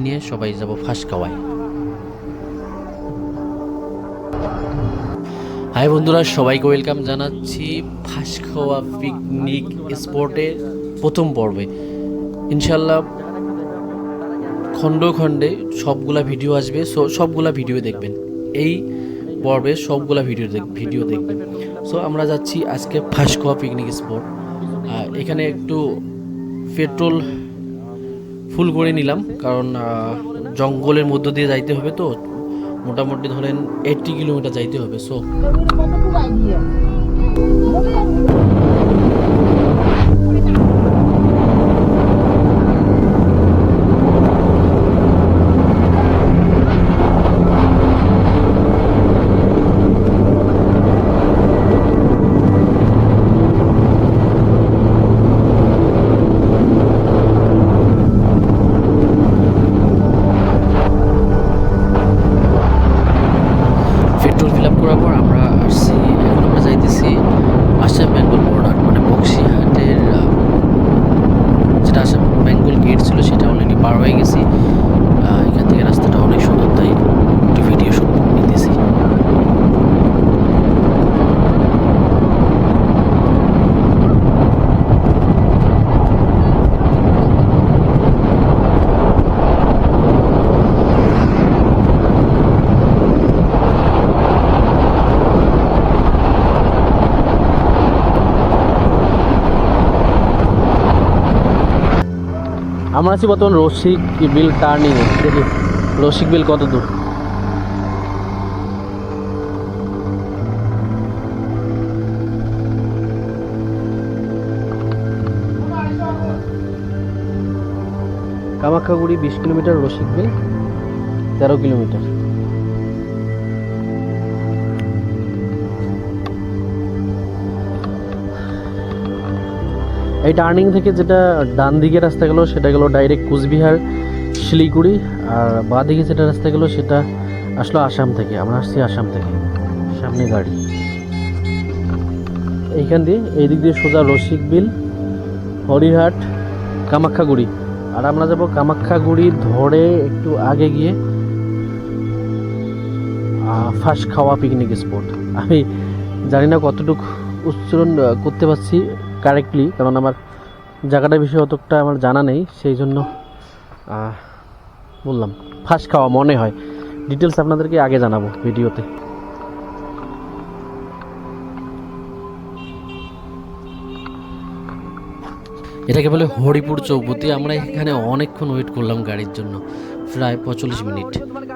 নিয়ে সবাই যাব ফাঁসখাওয়ায়। হাই বন্ধুরা, সবাইকে ওয়েলকাম জানাচ্ছি ফাঁসখাওয়া পিকনিক স্পটের প্রথম পর্বে। ইনশাল্লাহ খণ্ডে খণ্ডে সবগুলা ভিডিও আসবে, সবগুলা ভিডিও দেখবেন। এই পর্বে সবগুলা ভিডিও দেখবেন। সো আমরা যাচ্ছি আজকে ফাঁসখাওয়া পিকনিক স্পট। এখানে একটু পেট্রোল ফুল করে নিলাম, কারণ জঙ্গলের মধ্য দিয়ে যাইতে হবে, তো মোটামুটি ধরেন 80 কিলোমিটার যাইতে হবে। সো পেট্রোল ফিল আপ করার পর আমরা আসছি, এখন আমরা যাইতেছি আসাম বেঙ্গল বর্ডার, মানে বক্সিহাটের যেটা আসাম বেঙ্গল গেট ছিল সেটা অলরেডি পার হয়ে গেছি। এখান থেকে রাস্তাটা অনেক সুন্দর, তাই একটু ভিডিও শুট নিতেছি। আমরা আছি বর্তমান রসিক বিল টার্নিং এ। দেখি রসিক বিল কত দূর। কামাখ্যাগুড়ি 20 কিলোমিটার, রসিক বিল 13 কিলোমিটার। এই টার্নিং থেকে যেটা ডান দিকে রাস্তা গেল সেটা গেল ডাইরেক্ট কুচবিহার শিলিগুড়ি, আর বাঁ দিকে যেটা রাস্তা গেল সেটা আসলো আসাম থেকে। আমরা আসছি আসাম থেকে, সামনে গাড়ি এইখান দিয়ে, এই দিক দিয়ে সোজা রসিক বিল, হরিহাট, কামাখ্যাগুড়ি। আর আমরা যাব কামাখ্যাগুড়ি ধরে একটু আগে গিয়ে ফাঁসখাওয়া পিকনিক স্পট। আমি জানি না কতটুকু উচ্চারণ করতে পারছি কারেক্টলি, কারণ আমার জায়গাটার বিষয়ে অতটা আমার জানা নেই, সেই জন্য বললাম ফাঁসখাওয়া মনে হয়। ডিটেলস আপনাদেরকে আগে জানাবো ভিডিওতে। এটাকে বলে হরিপুর চৌপতি। আমরা এখানে অনেকক্ষণ ওয়েট করলাম গাড়ির জন্য, প্রায় 45 মিনিট।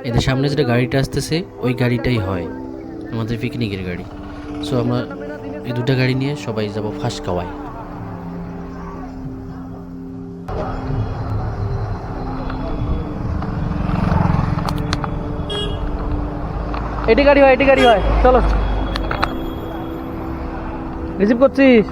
এদের সামনে যেটা গাড়িটা আসতেছে ওই গাড়িটাই হয় আমাদের পিকনিকের গাড়ি। সো আমরা এই দুটো গাড়ি নিয়ে সবাই যাব ফাঁসখাওয়ায়। এটি গাড়ি হয়, চলো রিসিভ করছিস।